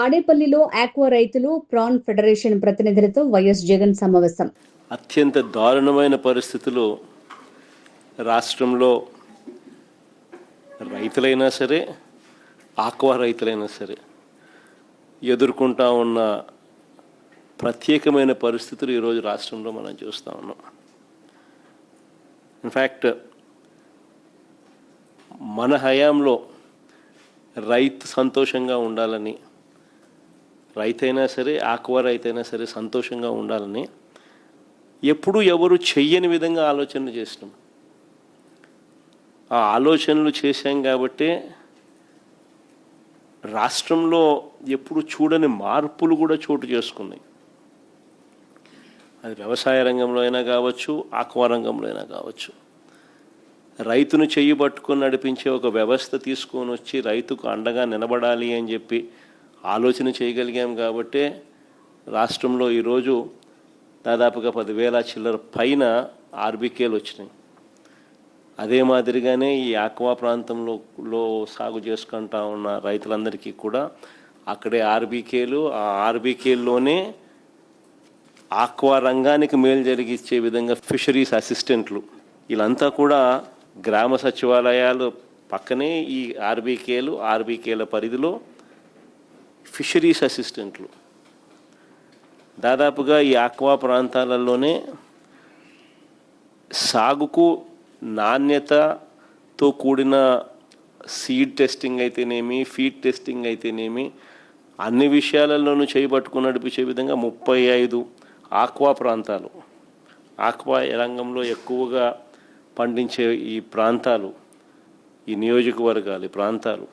తాడేపల్లిలో ఆక్వా రైతులు PRAN federation ప్రతినిధులతో వైఎస్ జగన్ సమావేశం. అత్యంత దారుణమైన పరిస్థితులు రాష్ట్రంలో రైతులైనా సరే ఆక్వా రైతులైనా సరే ఎదుర్కొంటా ఉన్న ప్రత్యేకమైన పరిస్థితులు ఈరోజు రాష్ట్రంలో మనం చూస్తూ ఉన్నాం. ఇన్ఫ్యాక్ట్ మన హయాంలో రైతు సంతోషంగా ఉండాలని, రైతైనా సరే ఆక్వా రైతైనా సరే సంతోషంగా ఉండాలని ఎప్పుడూ ఎవరు చెయ్యని విధంగా ఆలోచనలు చేసినాం. ఆ ఆలోచనలు చేశాం కాబట్టే రాష్ట్రంలో ఎప్పుడు చూడని మార్పులు కూడా చోటు చేసుకున్నాయి. అది వ్యవసాయ రంగంలో అయినా కావచ్చు, ఆక్వా రంగంలో అయినా కావచ్చు. రైతును చెయ్యి పట్టుకొని నడిపించే ఒక వ్యవస్థ తీసుకొని వచ్చి రైతుకు అండగా నిలబడాలి అని చెప్పి ఆలోచన చేయగలిగాం కాబట్టే రాష్ట్రంలో ఈరోజు దాదాపుగా 10,000 చిల్లర పైన ఆర్బీకేలు వచ్చినాయి. అదే మాదిరిగానే ఈ ఆక్వా ప్రాంతంలో సాగు చేసుకుంటా ఉన్న రైతులందరికీ కూడా అక్కడే ఆర్బీకేలు, ఆ ఆర్బీకేల్లోనే ఆక్వా రంగానికి మేలు జరిగించే విధంగా ఫిషరీస్ అసిస్టెంట్లు, వీళ్ళంతా కూడా గ్రామ సచివాలయాలు పక్కనే ఈ ఆర్బీకేల పరిధిలో ఫిషరీస్ అసిస్టెంట్లు దాదాపుగా ఈ ఆక్వా ప్రాంతాలలోనే సాగుకు నాణ్యతతో కూడిన సీడ్ టెస్టింగ్ అయితేనేమి, ఫీడ్ టెస్టింగ్ అయితేనేమి, అన్ని విషయాలలోనూ చేయబట్టుకుని నడిపించే విధంగా 35 ఆక్వా ప్రాంతాలు, ఆక్వా రంగంలో ఎక్కువగా పండించే ఈ ప్రాంతాలు, ఈ నియోజకవర్గాలు, ఈ ప్రాంతాలు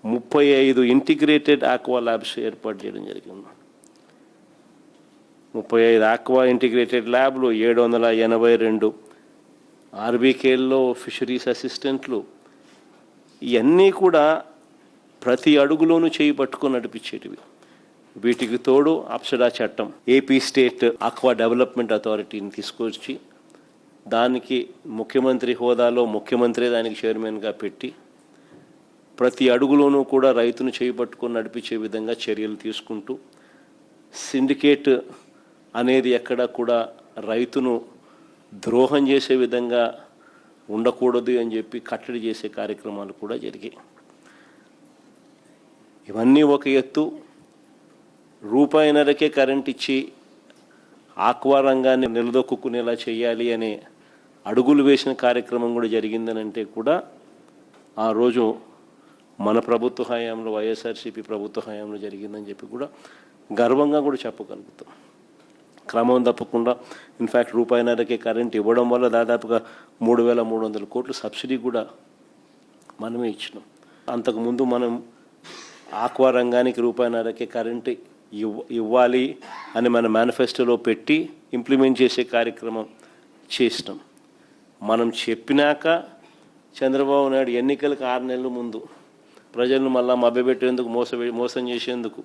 35 ఇంటిగ్రేటెడ్ ఆక్వా ల్యాబ్స్ ఏర్పాటు చేయడం జరిగింది. 35 ఆక్వా ఇంటిగ్రేటెడ్ ల్యాబ్లు, 782 ఆర్బీకేల్లో ఫిషరీస్ అసిస్టెంట్లు, ఇవన్నీ కూడా ప్రతి అడుగులోనూ చేయి పట్టుకొని నడిపించేటివి. వీటికి తోడు అప్సరా చట్టం, ఏపీ స్టేట్ ఆక్వా డెవలప్మెంట్ అథారిటీని తీసుకొచ్చి దానికి ముఖ్యమంత్రి హోదాలో ముఖ్యమంత్రి దానికి చైర్మన్గా పెట్టి ప్రతి అడుగులోనూ కూడా రైతును చేపట్టుకొని నడిపించే విధంగా చర్యలు తీసుకుంటూ సిండికేట్ అనేది ఎక్కడ కూడా రైతును ద్రోహం చేసే విధంగా ఉండకూడదు అని చెప్పి కట్టడి చేసే కార్యక్రమాలు కూడా జరిగాయి. ఇవన్నీ ఒక ఎత్తు. రూపాయిన్నరకే కరెంట్ ఇచ్చి ఆక్వా రంగాన్ని నిలదొక్కునేలా చేయాలి అనే అడుగులు వేసిన కార్యక్రమం కూడా జరిగిందని అంటే కూడా ఆ రోజు మన ప్రభుత్వ హయాంలో, వైఎస్ఆర్సీపీ ప్రభుత్వ హయాంలో జరిగిందని చెప్పి కూడా గర్వంగా కూడా చెప్పగలుగుతాం. క్రమం తప్పకుండా ఇన్ఫ్యాక్ట్ రూపాయిన్నరకే కరెంట్ ఇవ్వడం వల్ల దాదాపుగా 3,300 కోట్లు సబ్సిడీ కూడా మనమే ఇచ్చినాం. అంతకుముందు మనం ఆక్వా రంగానికి రూపాయిన్నరకే కరెంట్ ఇవ్వాలి అని మన మేనిఫెస్టోలో పెట్టి ఇంప్లిమెంట్ చేసే కార్యక్రమం చేసినాం. మనం చెప్పినాక చంద్రబాబు నాయుడు ఎన్నికలకు 6 నెలల ముందు ప్రజలను మళ్ళా మభ్యపెట్టేందుకు మోసం చేసేందుకు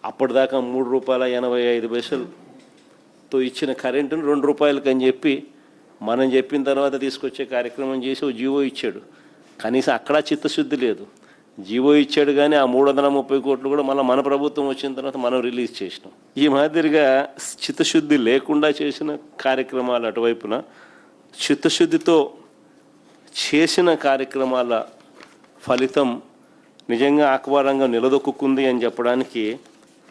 అప్పటిదాకా ₹3.85తో ఇచ్చిన కరెంటును ₹2 అని చెప్పి మనం చెప్పిన తర్వాత తీసుకొచ్చే కార్యక్రమం చేసి ఓ జీవో ఇచ్చాడు. కనీసం అక్కడ చిత్తశుద్ధి లేదు. జీవో ఇచ్చాడు కానీ ఆ 330 కోట్లు కూడా మళ్ళీ మన ప్రభుత్వం వచ్చిన తర్వాత మనం రిలీజ్ చేసినాం. ఈ మాదిరిగా చిత్తశుద్ధి లేకుండా చేసిన కార్యక్రమాలు అటువైపున, చిత్తశుద్ధితో చేసిన కార్యక్రమాల ఫలితం నిజంగా ఆక్వా రంగం నిలదొక్కుంది అని చెప్పడానికి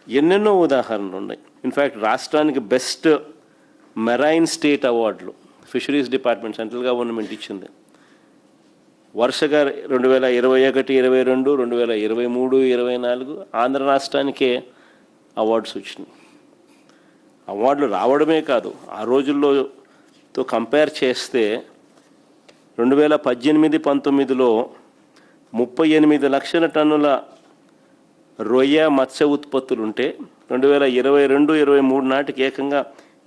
ఎన్నెన్నో ఉదాహరణలు ఉన్నాయి. ఇన్ఫ్యాక్ట్ రాష్ట్రానికి బెస్ట్ మెరైన్ స్టేట్ అవార్డులు ఫిషరీస్ డిపార్ట్మెంట్, సెంట్రల్ గవర్నమెంట్ ఇచ్చింది. వరుసగా 2021, 22, 2023, 24 ఆంధ్ర రాష్ట్రానికే అవార్డ్స్ వచ్చినాయి. అవార్డులు రావడమే కాదు, ఆ రోజుల్లోతో కంపేర్ చేస్తే 2018-19లో 38 లక్షల టన్నుల రొయ్య మత్స్య ఉత్పత్తులుంటే 2022-23 నాటికి ఏకంగా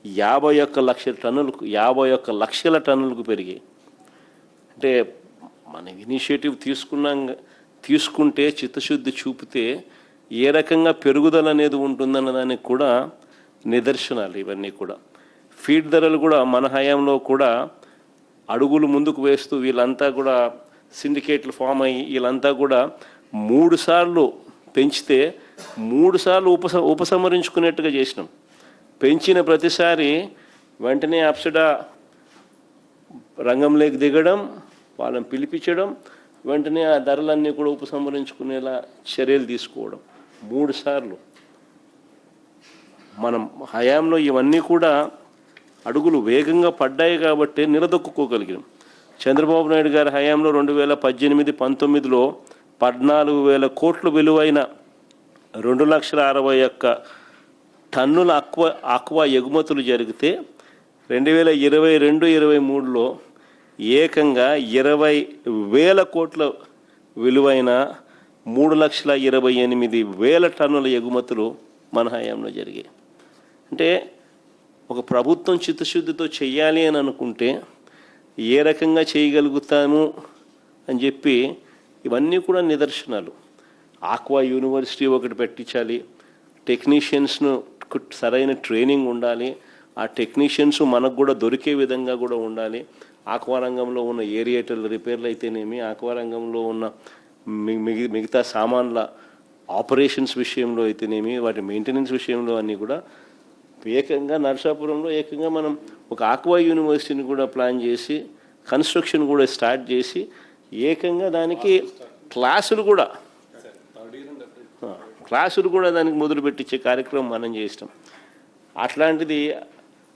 51 లక్షల టన్నులకు పెరిగాయి. అంటే మన ఇనిషియేటివ్ తీసుకుంటే చిత్తశుద్ధి చూపితే ఏ రకంగా పెరుగుదల అనేది ఉంటుందన్న దానికి కూడా నిదర్శనాలు ఇవన్నీ కూడా. ఫీడ్ ధరలు కూడా మన హయాంలో కూడా అడుగులు ముందుకు వేస్తూ వీళ్ళంతా కూడా సిండికేట్లు ఫామ్ అయ్యి వీళ్ళంతా కూడా 3 సార్లు పెంచితే 3 సార్లు ఉపసంహరించుకునేట్టుగా చేసినాం. పెంచిన ప్రతిసారి వెంటనే అప్సడా రంగంలోకి దిగడం, వాళ్ళని పిలిపించడం, వెంటనే ఆ ధరలన్నీ కూడా ఉపసంహరించుకునేలా చర్యలు తీసుకోవడం 3 సార్లు. మనం హయాంలో ఇవన్నీ కూడా అడుగులు వేగంగా పడ్డాయి కాబట్టి నిలదొక్కుకోగలిగాం. చంద్రబాబు నాయుడు గారి హయాంలో 2018-19లో 14,000 కోట్ల విలువైన 2,61,000 టన్నుల ఆక్వా ఎగుమతులు జరిగితే 2022-23లో ఏకంగా 20,000 కోట్ల విలువైన 3,28,000 టన్నుల ఎగుమతులు మన హయాంలో జరిగాయి. అంటే ఒక ప్రభుత్వం చిత్తశుద్ధితో చెయ్యాలి అని అనుకుంటే ఏ రకంగా చేయగలుగుతాము అని చెప్పి ఇవన్నీ కూడా నిదర్శనాలు. ఆక్వా యూనివర్సిటీ ఒకటి పెట్టించాలి, టెక్నీషియన్స్ను సరైన ట్రైనింగ్ ఉండాలి, ఆ టెక్నీషియన్స్ మనకు కూడా దొరికే విధంగా కూడా ఉండాలి. ఆక్వా రంగంలో ఉన్న ఏరియేటర్ రిపేర్లు అయితేనేమి, ఆక్వా రంగంలో ఉన్న మిగతా సామాన్ల ఆపరేషన్స్ విషయంలో అయితేనేమి, వాటి మెయింటెనెన్స్ విషయంలో అన్నీ కూడా ఏకంగా నరసాపురంలో ఏకంగా మనం ఒక ఆక్వా యూనివర్సిటీని కూడా ప్లాన్ చేసి కన్స్ట్రక్షన్ కూడా స్టార్ట్ చేసి ఏకంగా దానికి క్లాసులు కూడా దానికి మొదలుపెట్టించే కార్యక్రమం మనం చేస్తాం. అట్లాంటిది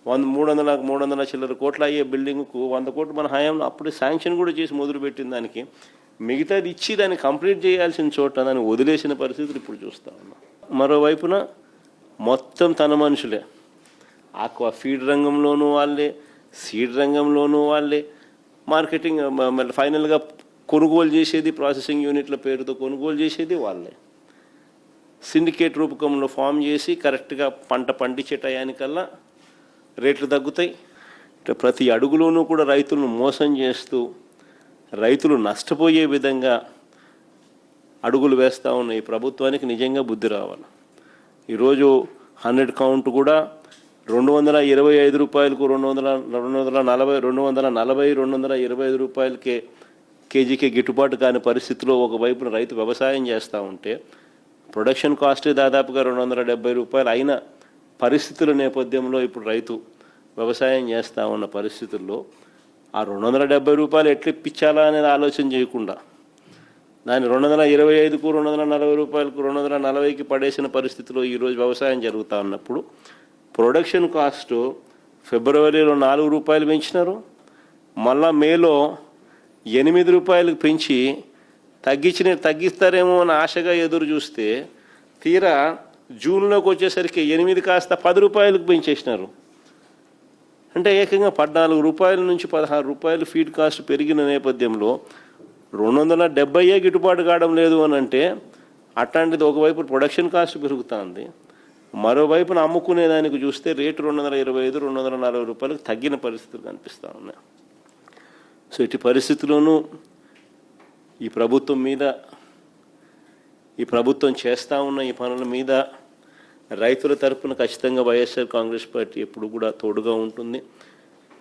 300 చిల్లర కోట్ల అయ్యే బిల్డింగ్కు 100 కోట్లు మన హయాంలో అప్పుడే శాంక్షన్ కూడా చేసి మొదలుపెట్టిన దానికి మిగతాది ఇచ్చి దాన్ని కంప్లీట్ చేయాల్సిన చోట దాన్ని వదిలేసిన పరిస్థితులు ఇప్పుడు చూస్తూ ఉన్నాం. మరోవైపున మొత్తం తన మనుషులే, ఆక్వా ఫీడ్ రంగంలోనూ వాళ్ళే, సీడ్ రంగంలోనూ వాళ్ళే, మార్కెటింగ్ ఫైనల్గా కొనుగోలు చేసేది ప్రాసెసింగ్ యూనిట్ల పేరుతో కొనుగోలు చేసేది వాళ్ళే. సిండికేట్ రూపకంలో ఫామ్ చేసి కరెక్ట్గా పంట పండించే టయానికల్లా రేట్లు తగ్గుతాయి. ప్రతి అడుగులోనూ కూడా రైతులను మోసం చేస్తూ రైతులు నష్టపోయే విధంగా అడుగులు వేస్తూ ఉన్న ఈ ప్రభుత్వానికి నిజంగా బుద్ధి రావాలి. ఈరోజు 100 కౌంట్ కూడా 225 రూపాయలకు 225 రూపాయలకే కేజీకే గిట్టుబాటు కాని పరిస్థితిలో ఒకవైపున రైతు వ్యవసాయం చేస్తూ ఉంటే ప్రొడక్షన్ కాస్టే దాదాపుగా 270 రూపాయలు అయిన పరిస్థితుల నేపథ్యంలో ఇప్పుడు రైతు వ్యవసాయం చేస్తూ ఉన్న పరిస్థితుల్లో ఆ 270 రూపాయలు ఎట్లా ఇప్పించాలా అనేది ఆలోచన చేయకుండా దాన్ని 225కు 240 రూపాయలకు 240కి పడేసిన పరిస్థితిలో ఈరోజు వ్యవసాయం జరుగుతూ ఉన్నప్పుడు ప్రొడక్షన్ కాస్ట్ ఫిబ్రవరిలో 4 రూపాయలు పెంచినారు, మేలో 8 రూపాయలకు పెంచి తగ్గిస్తారేమో అని ఆశగా ఎదురు చూస్తే తీరా జూన్లోకి వచ్చేసరికి 8 కాస్త 10 రూపాయలకు పెంచేసినారు. అంటే ఏకంగా 14 రూపాయల నుంచి 16 రూపాయలు ఫీడ్ కాస్ట్ పెరిగిన నేపథ్యంలో 270 గిట్టుబాటు కావడం లేదు అని అంటే అట్లాంటిది ఒకవైపు ప్రొడక్షన్ కాస్ట్ పెరుగుతుంది, మరోవైపున అమ్ముకునేదానికి చూస్తే రేటు 225-240 రూపాయలకు తగ్గిన పరిస్థితులు కనిపిస్తూ ఉన్నాయి. సో ఇటు పరిస్థితుల్లోనూ ఈ ప్రభుత్వం చేస్తూ ఉన్న ఈ పనుల మీద రైతుల తరపున ఖచ్చితంగా వైఎస్ఆర్ కాంగ్రెస్ పార్టీ ఎప్పుడు కూడా తోడుగా ఉంటుంది,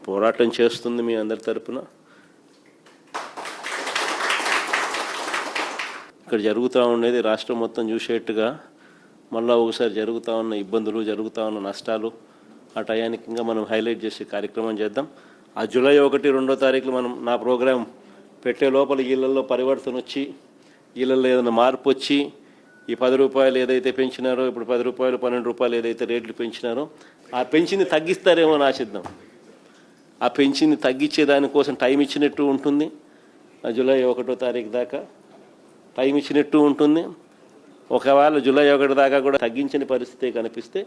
పోరాటం చేస్తుంది మీ అందరి తరపున. ఇక్కడ జరుగుతూ ఉండేది రాష్ట్రం మొత్తం చూసేట్టుగా మళ్ళీ ఒకసారి జరుగుతూ ఉన్న ఇబ్బందులు, జరుగుతూ ఉన్న నష్టాలు ఆ టయానికి ఇంకా మనం హైలైట్ చేసే కార్యక్రమం చేద్దాం. ఆ జూలై 1-2 తారీఖులు మనం నా ప్రోగ్రాం పెట్టే లోపల ఇళ్లలో పరివర్తన వచ్చి ఇళ్లలో ఏదైనా మార్పు వచ్చి ఈ 10 రూపాయలు ఏదైతే పెంచినారో ఇప్పుడు 10 రూపాయలు 12 రూపాయలు ఏదైతే రేట్లు పెంచినారో ఆ పెంచింది తగ్గిస్తారేమో అని ఆశిద్దాం. ఆ పెంచింది తగ్గించే దానికోసం టైం ఇచ్చినట్టు ఉంటుంది, జూలై 1 తారీఖు దాకా టైం ఇచ్చినట్టు ఉంటుంది. ఒకవేళ జూలై 1 దాకా కూడా తగ్గించని పరిస్థితి కనిపిస్తే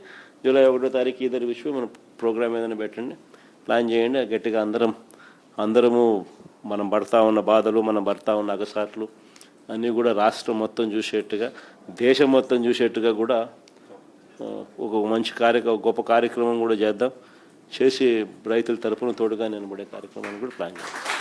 జూలై 1 తారీఖు ఇద్దరు విషయం మనం ప్రోగ్రాం ఏదైనా పెట్టండి, ప్లాన్ చేయండి. గట్టిగా అందరము మనం పడతా ఉన్న బాధలు, మనం పడతా ఉన్న అగసాట్లు అన్నీ కూడా రాష్ట్రం మొత్తం చూసేట్టుగా, దేశం మొత్తం చూసేట్టుగా కూడా ఒక గొప్ప కార్యక్రమం కూడా చేద్దాం. చేసి రైతుల తరపున తోడుగా నిలబడే కార్యక్రమాన్ని కూడా ప్లాన్ చేద్దాం.